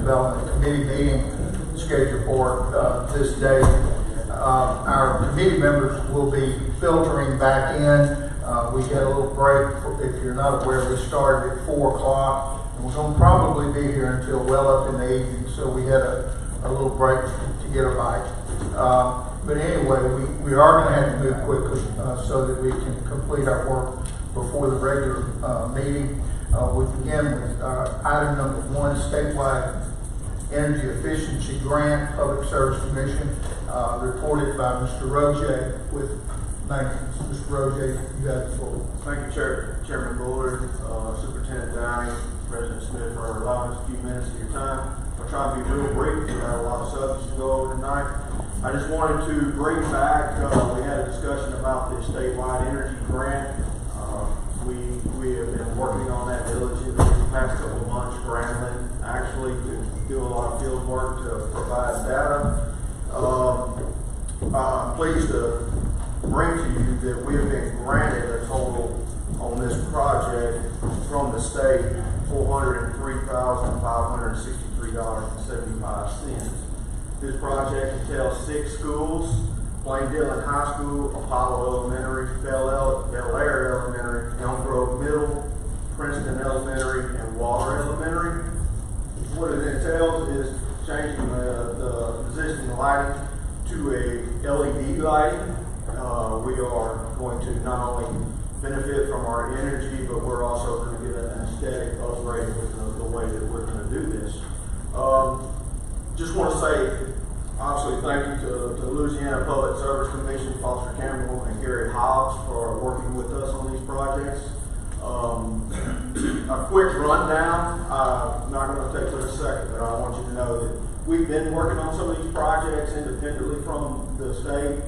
Development Committee meeting scheduled for this day. Our committee members will be filtering back in. We had a little break. If you're not aware, we started at 4 o'clock. And we're going to probably be here until well up in the evening. So we had a little break to get a bite. But anyway, we are going to have to move quickly so that we can complete our work before the regular meeting. We begin with item number 1, statewide energy efficiency grant, Public Service Commission, reported by Mr. Roget with maintenance. Mr. Roget, you have the floor. Thank you, Chairman Bullard, Superintendent Downey, President Smith, for allowing us a few minutes of your time. I'll try to be real brief. We have a lot of subjects to go over tonight. I just wanted to bring back, we had a discussion about the statewide energy grant. We have been working on that diligently the past couple of months, scrambling actually to do a lot of field work to provide data. I'm pleased to bring to you that we have been granted a total on this project from the state $403,563.75. This project entails 6 schools: Plain Dillon High School, Apollo Elementary, Bel Air Elementary, Elm Grove Middle, Princeton Elementary, and Water Elementary. What it entails is changing the positioning lighting to a LED lighting. We are going to not only benefit from our energy, but we're also going to get an aesthetic upgrade with the way that we're going to do this. Just want to say, obviously, thank you to Louisiana Public Service Commission, Foster Campbell, and Gary Hobbs for working with us on these projects. A quick rundown. I'm not going to take but a second, but I want you to know that we've been working on some of these projects independently from the state.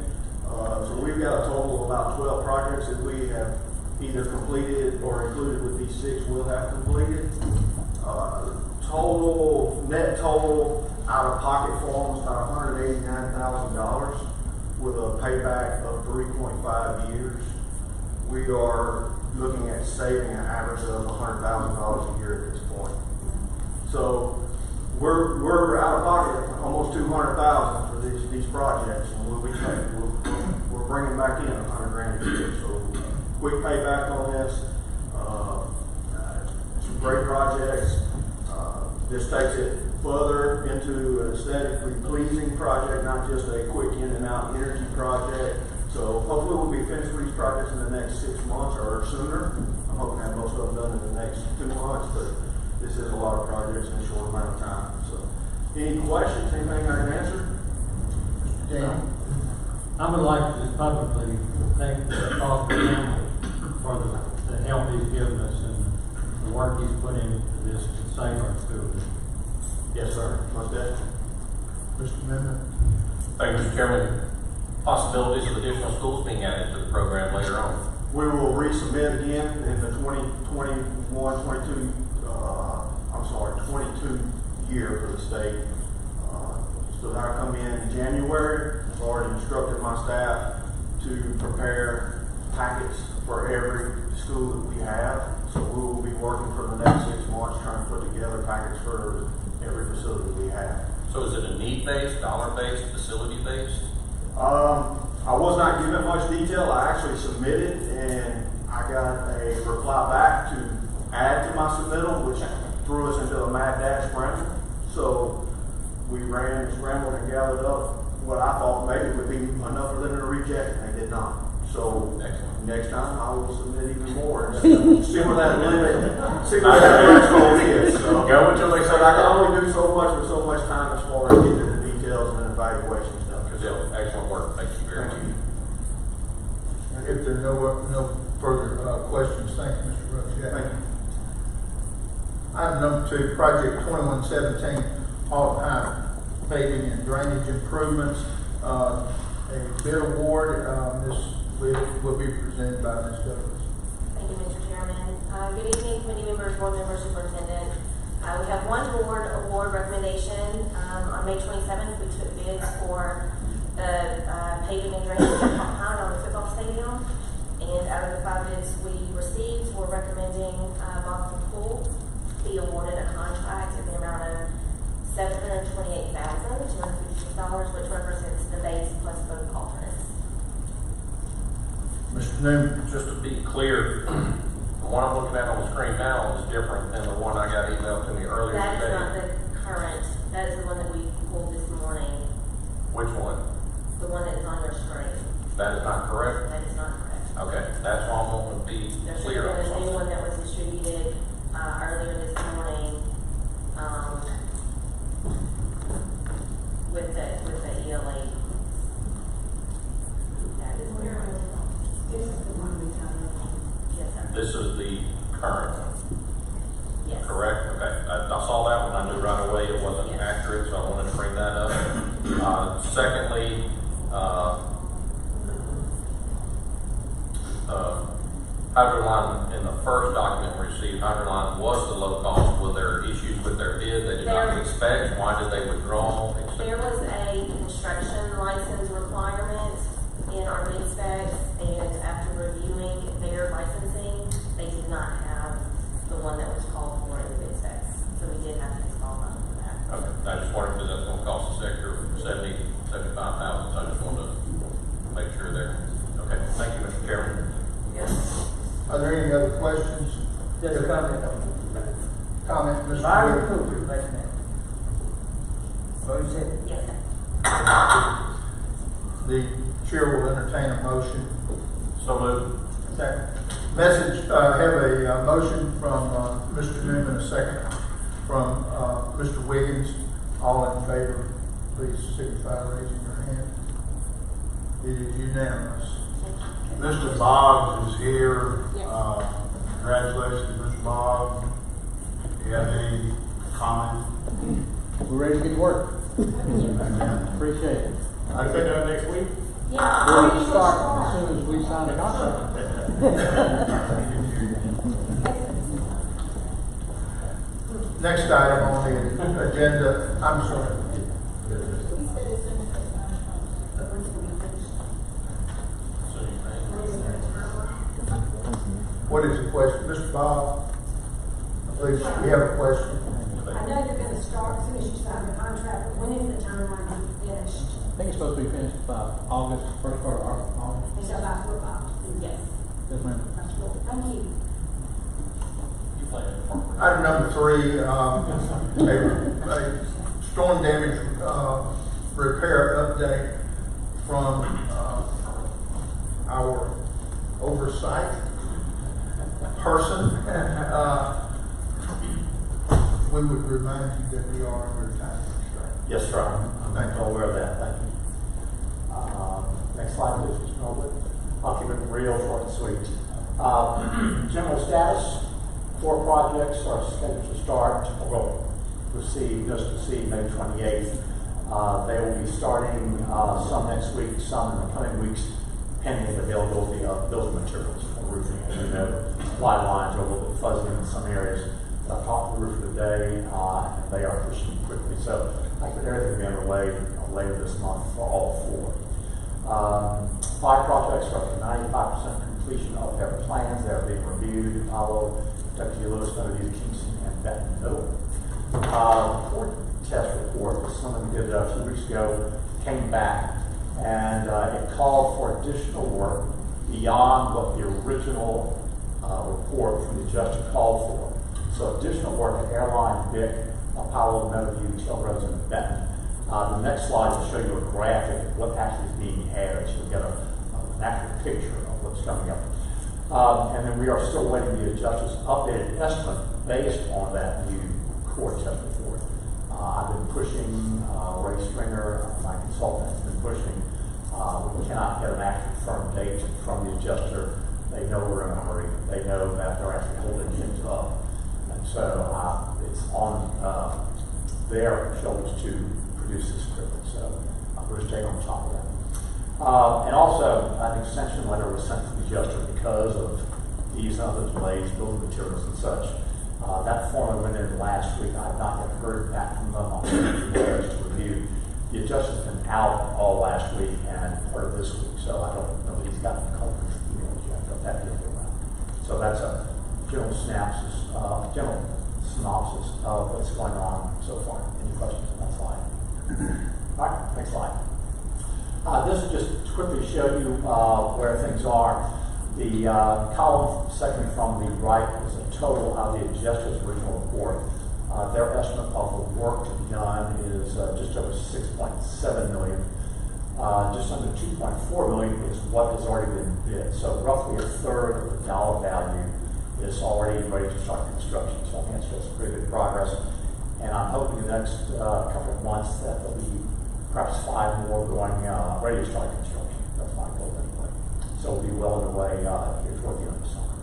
So we've got a total of about 12 projects that we have either completed or included with these 6 we'll have completed. Net total out of pocket for them is about $189,000 with a payback of 3.5 years. We are looking at saving an average of $100,000 a year at this point. So we're out of pocket almost $200,000 for these projects, and we're bringing back in $100,000 a year. So quick payback on this. Some great projects. This takes it further into an aesthetically pleasing project, not just a quick in and out energy project. So hopefully we'll be finished with these projects in the next 6 months or sooner. I'm hoping to have most of them done in the next 2 months, but this is a lot of projects in a short amount of time. So any questions, anything I can answer? Dan? I would like to publicly thank Foster Campbell for the help he's given us and the work he's put into this to save our schools. Yes, sir. Most definitely. Mr. Mender? Thank you, Mr. Chairman. Possibilities of additional schools being added to the program later on. We will resubmit again in the 22 year for the state. So that'll come in January. I've already instructed my staff to prepare packets for every school that we have. So we will be working for the next 6 months trying to put together packets for every facility we have. So is it a need-based, dollar-based, facility-based? I was not given much detail. I actually submitted and I got a reply back to add to my submittal, which threw us into a mad dash scramble. So we ran and scrambled and gathered up what I thought maybe would be enough for them to reject, and they did not. So next time I will submit even more and see where that threshold is. So, Go until they say I can only do so much with so much time as far as getting the details and evaluation stuff. Excellent work. Thank you very much. If there are no further questions, thank you, Mr. Roach. Thank you. Item number 2, Project 2117, all-time paving and drainage improvements. A bid award. This will be presented by Ms. Douglas. Thank you, Mr. Chairman. Good evening, committee members, board members, superintendent. We have one board award recommendation. On May 27th, we took bids for the paving and drainage compound on the football stadium. And out of the 5 bids we received, we're recommending Boston Pool be awarded a contract in the amount of Mr. Newman. Just to be clear, the one I'm looking at on the screen now is different than the one I got emailed to me earlier That is today. not the current, that is the one that we pulled this morning, Which one? the one that is on your screen. That is not correct? That is not correct. Okay, that's why I'm going to be There's clear on a new something. one that was distributed, earlier this morning, with the ELA. That is where, This is the one we kind of. yes, sir. This is the current one, Yes. correct? Okay, I saw that one, I knew right away it wasn't Yes. accurate, so I wanted to bring that up. Secondly, Hydroline, in the first document we received, Hydroline was the low cost. Were there issues with their bid they did not There- expect? Why did they withdraw? et cetera? There was a construction license requirement in our bid specs, and after reviewing their licensing, they did not have the one that was called for in the bid specs. So we did have to disqualify them for that. Okay, I just wondered because that's gonna cost the sector 75,000, so I just wanted to make sure there. Okay, thank you, Mr. Chairman. Yes. Are there any other questions? Just a comment on Comment, Mr. Byron Wood? Cooper, right now. What you said? Yes, sir. The chair will entertain a motion. So moved. Second. Message, have a motion from Mr. Newman, a second from Mr. Wiggins. All in favor, please signify by raising your hand. It is unanimous. Mr. Boggs is here. Yes. Congratulations, Mr. Boggs. Do you have any comment? We're ready to get to work. Appreciate it. I think that next week. Yeah. We're going to start as soon as we sign the contract. Next item on the agenda, I'm sorry. What is the question? Mr. Bob? Please, we have a question. I know you're gonna start as soon as you sign the contract, but when is the timeline to be finished? I think it's supposed to be finished by August, first part of August. So about 4 o'clock. Yes. Yes, ma'am. That's cool. Thank you. You plan it for me. Item number 3, a storm damage repair update from our oversight person. We would remind you that we are under time constraint. Yes, sir. Thank you. I'm aware of that. Thank you. Next slide, please, Mr. Norwood. I'll keep it real short and sweet. General status, 4 projects are scheduled to start, or just received May 28th. They will be starting some next week, some in the coming weeks, pending the availability of building materials for roofing. As you know, supply lines are a little bit fuzzy in some areas. I've talked to the roofer today, and they are pushing quickly. So I expect everything to be underway later this month for all 4. 5 projects are up to 95% completion of their plans. They are being reviewed. Apollo, Kentucky, Lewis, Benavides, Kingston, and Benton Middle. Port test report was something we did a few weeks ago, came back, and it called for additional work beyond what the original report from the adjuster called for. So additional work at Airline, Vic, Apollo, Meadowview, Hill Roads, and Benton. The next slide will show you a graphic of what actually is being added, so you'll get an actual picture of what's coming up. And then we are still waiting the adjuster's updated estimate based on that new core test report. I've been pushing, Ray Stringer, my consultant, has been pushing. We cannot get an actual firm date from the adjuster. They know we're in a hurry. They know that they're actually holding things up. And so it's on their shoulders to produce this quickly. So we're just staying on top of that. And also, an extension letter was sent to the adjuster because of these other delays, building materials and such. That form went in last week. I have not yet heard back from them on the areas to review. The adjuster's been out all last week and part of this week, so I don't know if he's gotten the culprit emails yet, but that did go out. So that's a general synopsis of what's going on so far. Any questions on that slide? All right, next slide. This is just to quickly show you where things are. The column second from the right is a total of the adjuster's original report. Their estimate of the work to be done is just over 6.7 million. Just under 2.4 million is what has already been bid. So roughly a third of the dollar value is already ready to start construction. So I think that's pretty good progress. And I'm hoping the next couple of months that there'll be perhaps 5 more going ready to start construction. That's my goal anyway. So we'll be well underway here toward the end of the summer.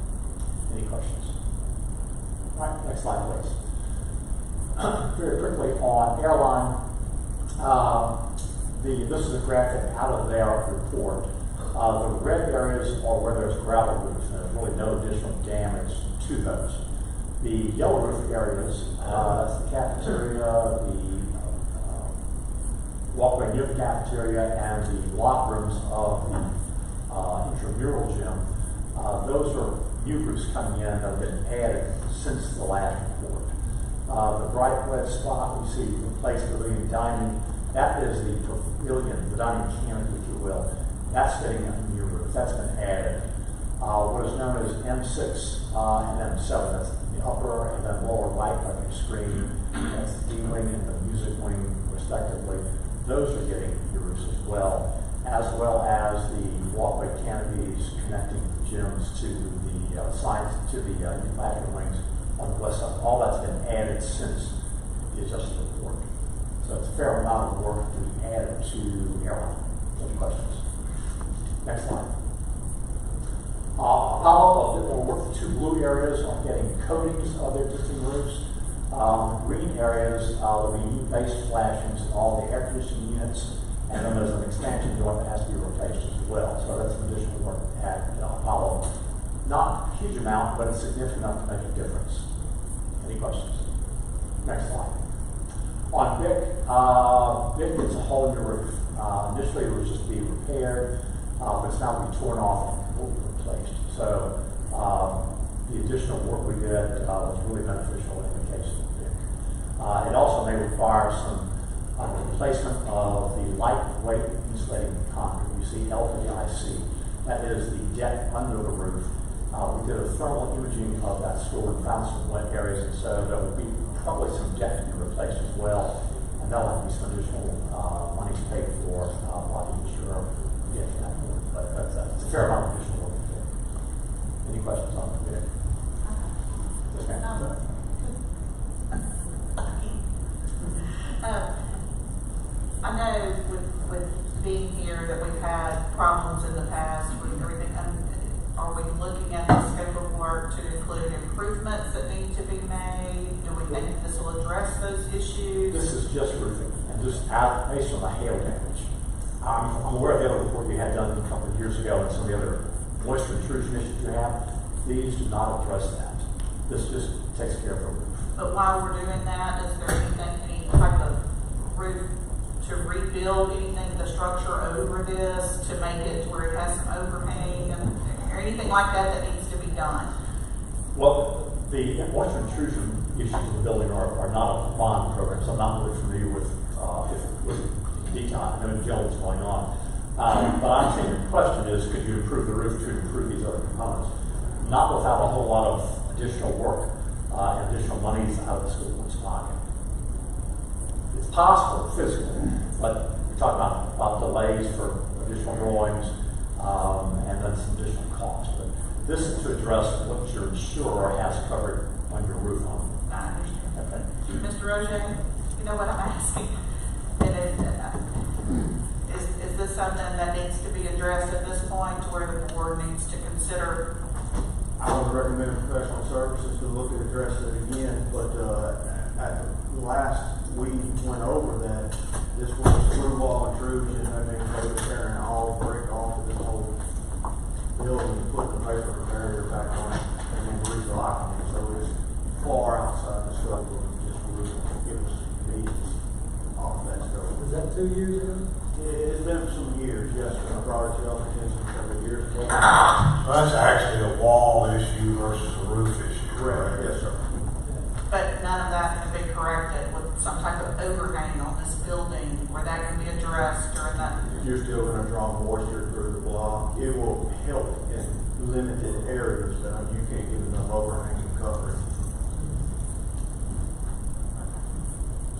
Any questions? All right, next slide, please. Very quickly on airline. This is a graphic out of their report. The red areas are where there's gravel roofs, and there's really no additional damage to those. The yellow roof areas, that's the cafeteria, the walkway near the cafeteria, and the locker rooms of the intramural gym. Those are new roofs coming in that have been added since the last report. The bright red spot we see replaced pavilion dining. That is the pavilion, the dining canopy, if you will. That's getting a new roof. That's been added. What is known as M6 and M7, that's the upper and then lower right of your screen. That's the D wing and the music wing, respectively. Those are getting new roofs as well as the walkway canopies connecting the gyms to the science, to the classroom wings on the west side. All that's been added since the adjusted report. So it's a fair amount of work to be added to airline. Any questions? Next slide. Apollo, a bit more work. The 2 blue areas are getting coatings of their existing roofs. Green areas, there'll be new base flashings in all the air conditioning units, and then there's an expansion joint that has to be replaced as well. So that's some additional work at Apollo. Not a huge amount, but it's significant enough to make a difference. Any questions? Next slide. On BIC gets a whole new roof. Initially it was just being repaired, but it's now being torn off and completely replaced. So the additional work we did was really beneficial in the case of BIC. It also may require some replacement of the lightweight insulating concrete. You see LVIC. That is the deck under the roof. We did a thermal imaging of that school and found some wet areas, and so there will be probably some deck to be replaced as well, and that'll have to be some additional money paid for while the insurer gets that work. But that's a fair amount of additional work. Any questions on the bid? Yes, ma'am. I know with being here that we've had problems in the past with everything. Are we looking at the scope of work to include improvements that need to be made? Do we think this will address those issues? This is just roofing, and just based on the hail damage. I'm aware of the other report we had done a couple of years ago and some of the other moisture intrusion issues we have. These do not address that. This just takes care of the roof. But while we're doing that, is there any type of roof to rebuild anything, the structure over this to make it to where it has some overhang or anything like that needs to be done? Well, the moisture intrusion issues in the building are not a bond program, so I'm not really familiar with detail. I know Jill what's going on. But I'm saying your question is, could you improve the roof to improve these other components? Not without a whole lot of additional work and additional monies out of the school's pocket. It's possible physically, but we're talking about delays for additional drawings and then some additional costs. But this is to address what your insurer has covered on your roof on. I understand. Okay. Mr. Roger, you know what I'm asking? Is this something that needs to be addressed at this point to where the board needs to consider? I would recommend professional services to look at addressing it again, but at the last we went over that this was a screw wall intrusion, and then they were tearing all brick off of this whole building and put the paper barrier back on it and then relocking it, so it's far outside the scope of just roof. It was needs off that scope. Was that 2 years ago? It's been some years, yes, sir. I brought it to y'all's attention several years ago. Well, that's actually a wall issue versus a roof issue. Correct, yes, sir. But none of that can be corrected with some type of overhang on this building where that can be addressed during that. You're still going to draw moisture through the block. It will help in limited areas, you can't get enough overhanging coverage.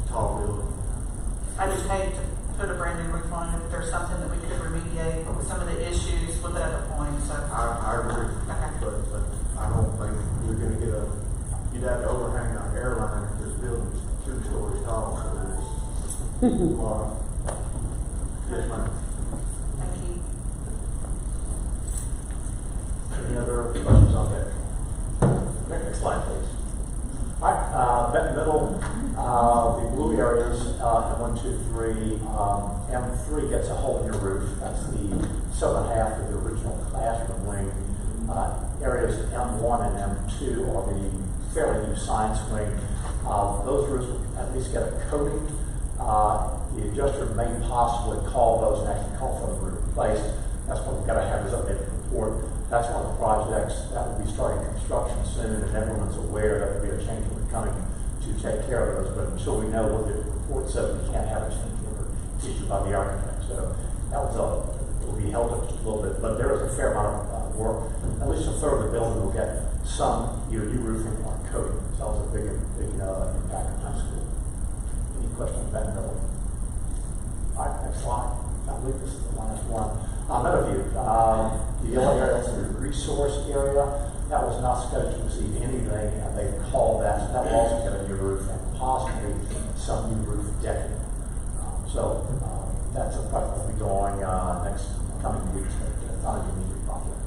Tall building. I just hate to put a brand new roof on if there's something that we could remediate with some of the issues with the other points, so. I agree, Okay. but I don't think we're gonna get you'd have to overhang our airline if this building's 2 stories tall, so it's a lot. Yes, ma'am. Thank you. Any other questions on that? Next slide, please. All right, Benton Middle, the blue areas, M1, 2, 3, M3 gets a whole new roof. That's the southern half of the original classroom wing. Areas M1 and M2 are the fairly new science wing. Those roofs will at least get a coating. The adjuster may possibly call those and actually call for them to be replaced. That's what we've got to have his updated report. That's one of the projects that will be starting construction soon, and everyone's aware that there'll be a change order coming to take care of those. But until we know what the report says, we can't have a change order issued by the architect. So that was will be held up just a little bit, but there is a fair amount of work. At least a third of the building will get some either new roofing or coating. So that was a big impact on high school. Any questions on that building? All right, next slide. I believe this is the last one. Meadowview, the yellow area, that's the resource area. That was not scheduled to receive anything, and they called that, so that will also get a new roof and possibly some new roof decking. That's a project that will be going next coming weeks. It's not an immediate project.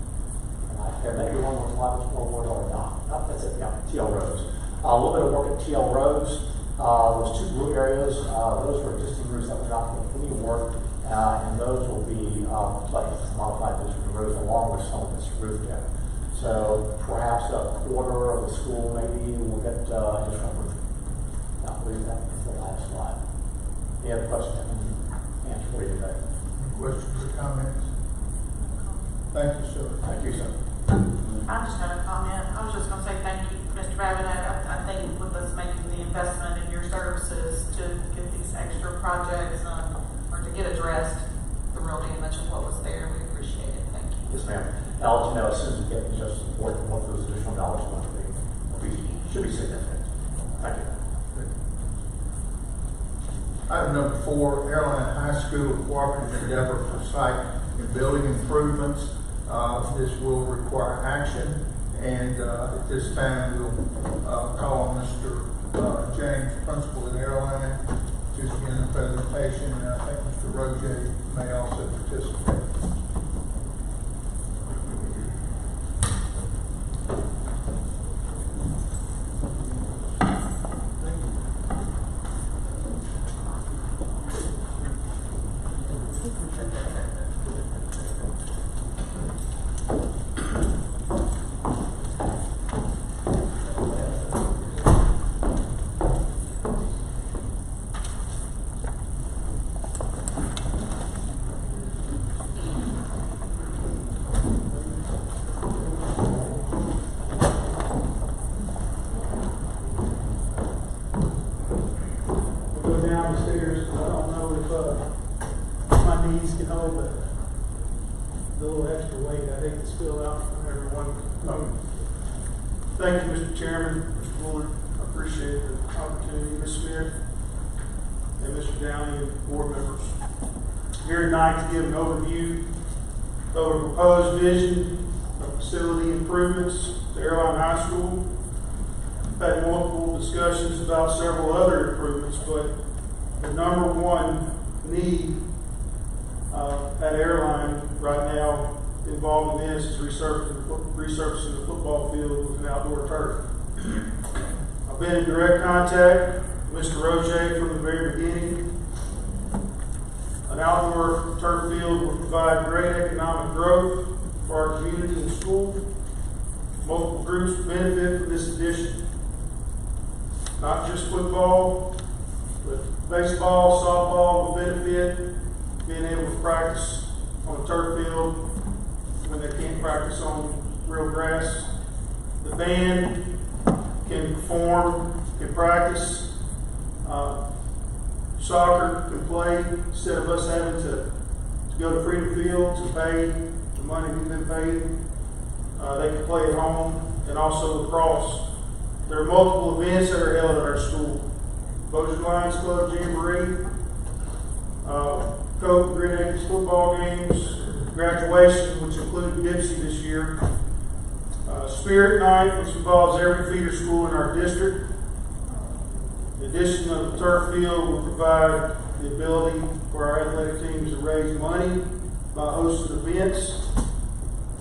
And maybe one more slide, more word or not. No, that's it, yeah, TL Roads. A little bit of work at TL Roads. Those 2 blue areas, those were existing roofs that were not getting any work. And those will be replaced, modified district roads along with some of this roof deck. So perhaps a quarter of the school maybe will get additional roofing. I believe that's the last slide. Any other questions I can answer for you today? Questions or comments? Thank you, sir. Thank you, sir. I just had a comment. I was just gonna say thank you, Mr. Ravenette. I think with us making the investment in your services to get these extra projects, or to get addressed the real damage of what was there, we appreciate it. Thank you. Yes, ma'am. And I'll let you know as soon as we get just support what those additional dollars are going to be. Should be significant. Thank you. Item number 4, Airline High School cooperative endeavor for site and building improvements. This will require action, and at this time we'll call on Mr. James, principal at Airline, to begin the presentation, and I think Mr. Roger may also participate. Thank you, Mr. Chairman, Mr. Bullard. I appreciate the opportunity, Ms. Smith, and Mr. Downey, and board members. Here tonight to give an overview of a proposed vision of facility improvements to Airline High School. I've had multiple discussions about several other improvements, but the number one need at Airline right now involved in this is resurfacing the football field with an outdoor turf. I've been in direct contact with Mr. Roger from the very beginning. An outdoor turf field will provide great economic growth for our community and school. Multiple groups will benefit from this addition. Not just football, but baseball, softball will benefit, being able to practice on a turf field when they can't practice on real grass. The band can perform, can practice. Soccer can play instead of us having to go to Freedom Field to pay the money we've been paid. They can play at home and also lacrosse. There are multiple events that are held at our school. Bossier Lions Club Jamboree, Coke Green Acres football games, graduation, which included Dipsy this year, Spirit Night, which involves every feeder school in our district. The addition of the turf field will provide the ability for our athletic teams to raise money by hosting events.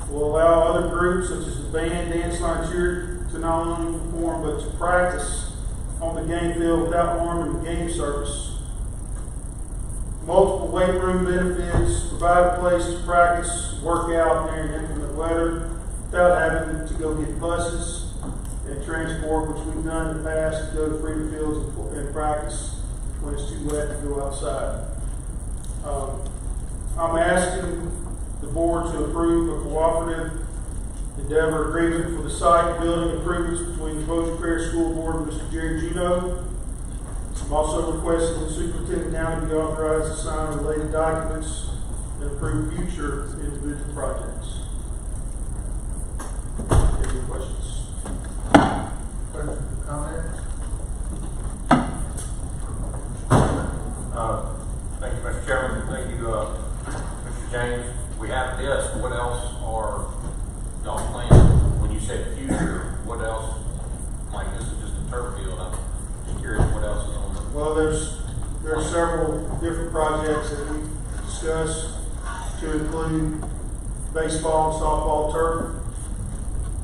Will allow other groups such as the band, dance line, cheer to not only perform but to practice on the game field without harming the game service. Multiple weight room benefits, provide a place to practice, work out during inclement weather without having to go get buses and transport, which we've done in the past, to go to Freedom Fields and practice when it's too wet to go outside. I'm asking the board to approve a cooperative endeavor agreement for the site building improvements between the Bossier Parish School Board and Mr. Jerry Juneau. I'm also requesting the superintendent now to be authorized to sign related documents and approve future individual projects. Any questions? Questions, comments? Thank you, Mr. Chairman. Thank you, Mr. James. We have this. What else are y'all planning? When you said future, what else? Like, this is just a turf field. I'm just curious what else is on the. Well, there are several different projects that we discussed to include baseball and softball turf,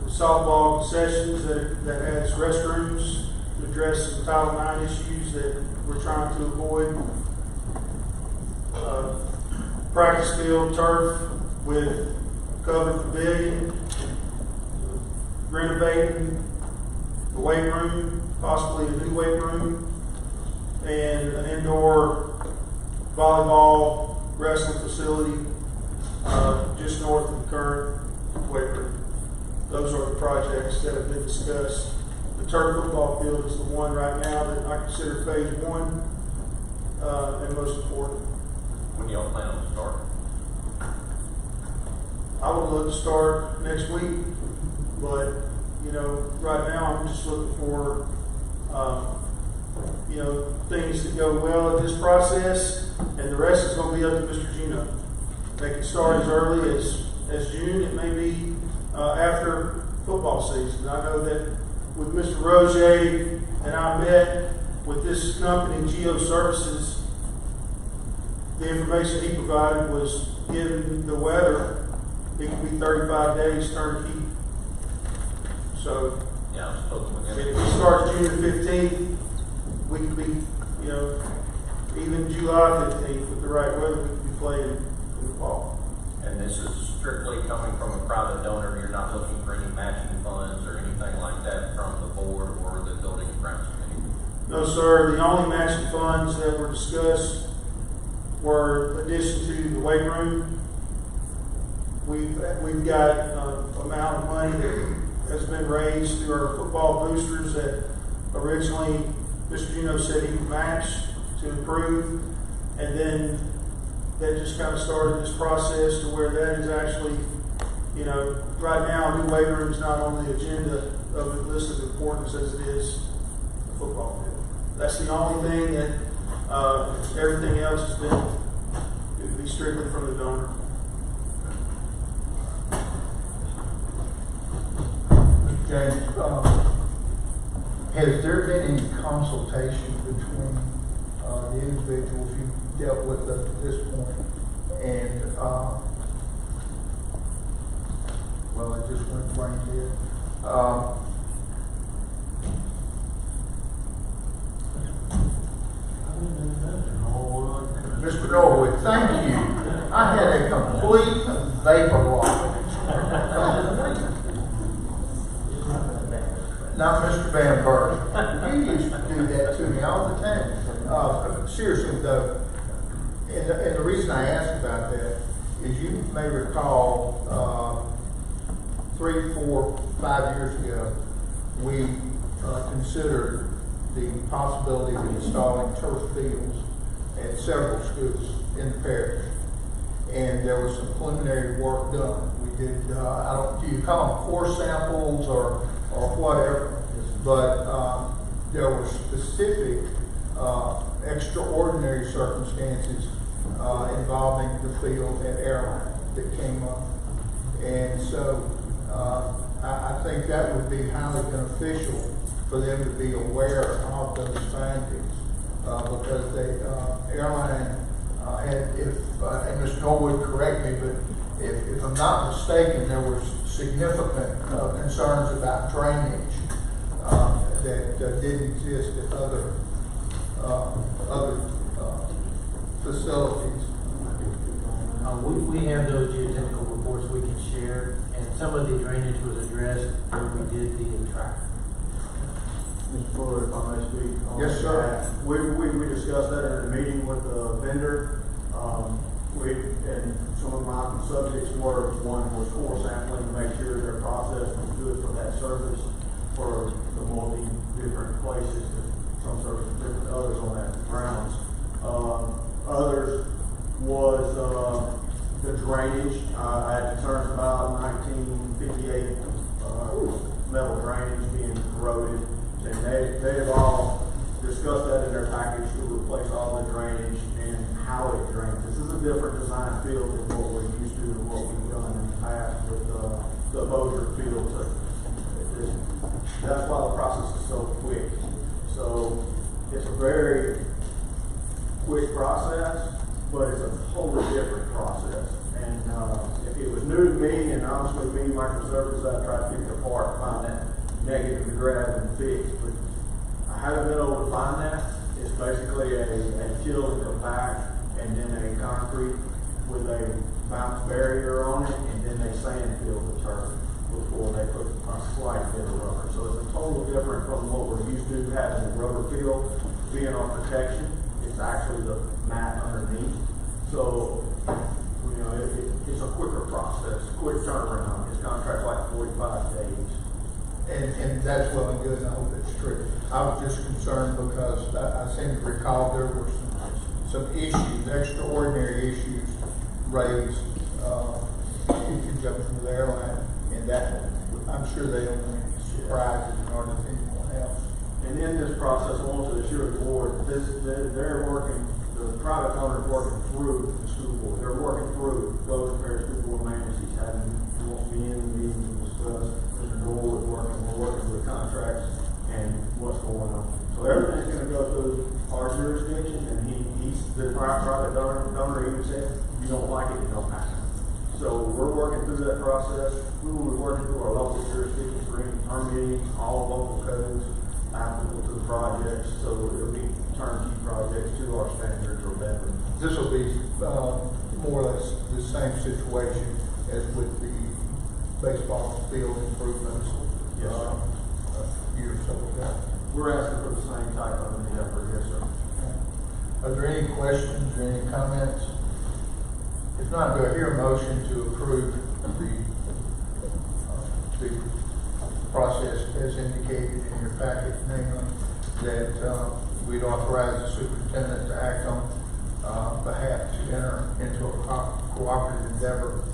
the softball concessions that has restrooms to address some Title IX issues that we're trying to avoid. Practice field turf with covered pavilion, renovating the weight room, possibly a new weight room, and an indoor volleyball wrestling facility just north of the current weight room. Those are the projects that have been discussed. The turf football field is the one right now that I consider phase one and most important. When y'all plan on to start? I would look to start next week, but right now I'm just looking for things to go well in this process, and the rest is going to be up to Mr. Juneau. They can start as early as June. It may be after football season. I know that with Mr. Roger and I met with this company, Geo Services. The information he provided was, given the weather, it could be 35 days turnkey. So, Yeah, I'm supposed to. if we start June 15th, we could be, even July 15th with the right weather, we could be playing in the fall. And this is strictly coming from a private donor. You're not looking for any matching funds or anything like that from the board or the building and grounds committee? No, sir. The only matching funds that were discussed were addition to the weight room. We've got amount of money that has been raised through our football boosters that originally Mr. Juneau said he would match to improve, and then that just kind of started this process to where that is actually, right now, a new weight room is not on the agenda of the list of importance as it is the football field. That's the only thing that everything else has been, it would be strictly from the donor. James, has there been any consultation between the individuals you dealt with up to this point and, well, I just went brain dead. Mr. Norwood, thank you. I had a complete vapor lock. Not Mr. Van Burn. You used to do that to me all the time. Seriously though, and the reason I ask about that is you may recall 3, 4, 5 years ago, we considered the possibility of installing turf fields at several schools in the parish. and there was some preliminary work done. We did, do you call them core samples or whatever? But there were specific extraordinary circumstances involving the field at Airline that came up. And so I think that would be highly beneficial for them to be aware of those findings because they, Airline had, and Mr. Norwood correct me, but if I'm not mistaken, there were significant concerns about drainage that didn't exist at other facilities. We have those geotechnical reports we can share, and some of the drainage was addressed when we did the track. Mr. Fuller, if I may speak. on Yes, sir. that. We discussed that in a meeting with the vendor. And some of my subjects were, one was core sampling, to make sure their process was good for that service, for the multi different places, some service, different others on that grounds. Others was the drainage. I had concerns about 1958 metal drainage being corroded, and they have all discussed that in their package to replace all the drainage and how it drains. This is a different design field than what we're used to and what we've done in the past with the Bossier field. So that's why the process is so quick. So it's a very quick process, but it's a totally different process. And if it was new to me, and honestly, me, microservices, I tried to pick it apart, find that negative to grab and fix, but I haven't been able to find that. It's basically a chill and compact, and then a concrete with a bounce barrier on it, and then they sand fill the turf before they put a slight bit of rubber. So it's a total different from what we're used to having a rubber fill being our protection. It's actually the mat underneath. So, you know, it's a quicker process, quick turnaround. This contract's like 45 days. And that's well and good, and I hope it's true. I was just concerned because I seem to recall there were some issues, extraordinary issues raised in conjunction with the airline, and that I'm sure they don't want any surprises in order to anyone else. And in this process, I want to assure the board, they're working, the private owner is working through the school board. They're working through those various school board members. He's having, he wants to be in the meeting to discuss. Mr. Norwood working, we're working with contracts and what's going on. So everything's going to go through our jurisdiction, and he's the private donor even said, if you don't like it, it don't happen. So we're working through that process. We will be working through our local jurisdictions for any permitting, all local codes applicable to the projects, so it'll be turnkey projects to our standards or better. This will be more or less the same situation as with the baseball field improvements Yes, sir. a year or so ago. We're asking for the same type of an effort, yes, sir. Are there any questions or any comments? If not, do I hear a motion to approve the process as indicated in your packet, namely that we'd authorize the superintendent to act on behalf to enter into a cooperative endeavor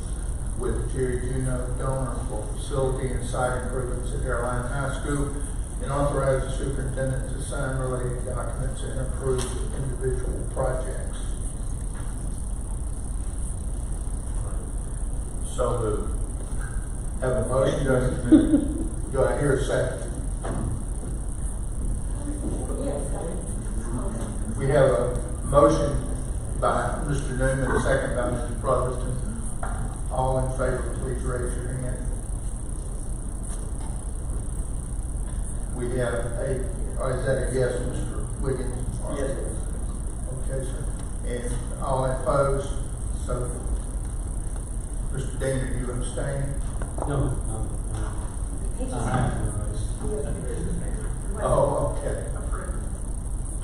with Jerry Juneau donor for facility and site improvements at Airline High School, and authorize the superintendent to sign related documents and approve individual projects. So moved. Have a motion, do I hear a second? We have a motion by Mr. Newman, a second by Mr. Brotherton. All in favor, please raise your hand. We have is that a yes, Mr. Wiggins? Yes. Okay, sir. And all opposed? So, Mr. Dean, are you abstaining? No. Oh, okay.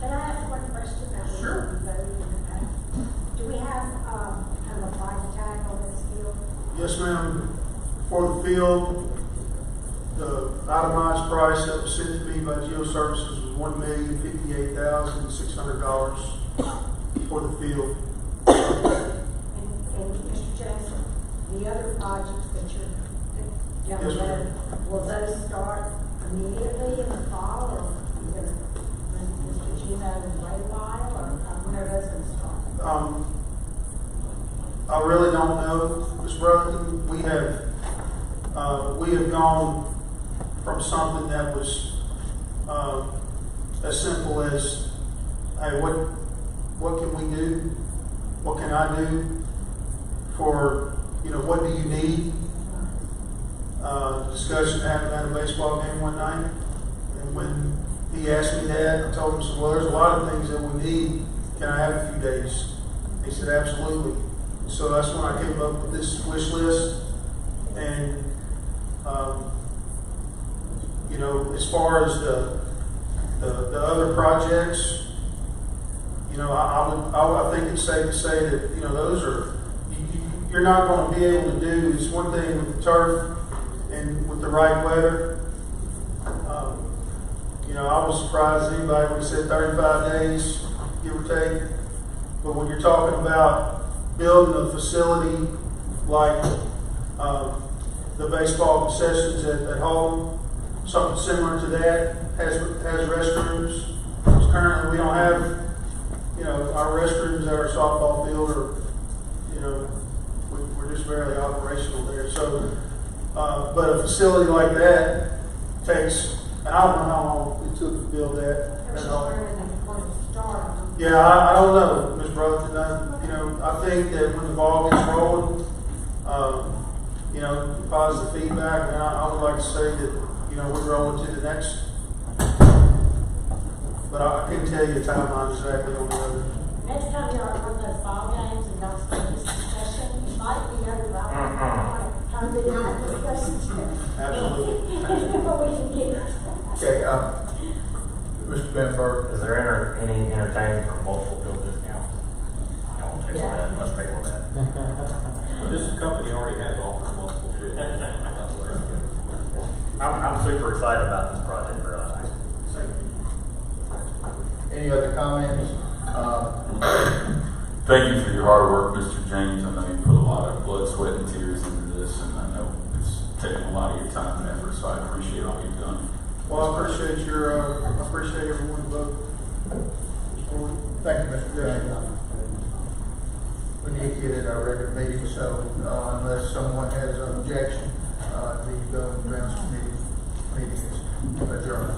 Can I ask one question? Sure. Do we have, kind of a price tag on this field? Yes, ma'am. For the field, the itemized price that was sent to me by Geoservices was $1,058,600 for the field. And Mr. Jackson, the other projects that you're, Yes, ma'am. will those start immediately in the fall, or you gonna, Mr. Gino, wait a while, or when are those gonna start? I really don't know, Ms. Brotherton. We have gone from something that was, as simple as, hey, what can we do? What can I do for, what do you need? Discussion happened at a baseball game one night, and when he asked me that, I told him, so, well, there's a lot of things that we need. Can I have a few days? He said, absolutely. So that's when I came up with this wish list. And, as far as the other projects, I think it's safe to say that, those are, you're not going to be able to do. It's one thing with the turf and with the right weather. I was surprised anybody would have said 35 days, give or take. But when you're talking about building a facility like the baseball concessions at home, something similar to that, has restrooms. Because currently we don't have, our restrooms at our softball field are, we're just barely operational there. So, but a facility like that takes, and I don't know how long it took to build that. Yeah, I don't know, Ms. Brotherton. I think that when the ball gets rolling, positive feedback, and I would like to say that, we're rolling to the next. But I couldn't tell you a timeline exactly on the other. Next time you're at one of those ball games and don't start this discussion, it might be over about come to the discussion. Absolutely. Before we can get. Okay, Mr. Benberg. Is there any entertainment for multiple field discounts? I won't table that, let's table that. This company already has offered multiple fields. I'm super excited about this project, really. Any other comments? Thank you for your hard work, Mr. James. I know you put a lot of blood, sweat, and tears into this, and I know it's taken a lot of your time and effort, so I appreciate all you've done. Well, I appreciate everyone's vote. Thank you, Mr. James. We need to get it our regular meeting, so unless someone has an objection, the Building and Grounds Committee meeting is adjourned.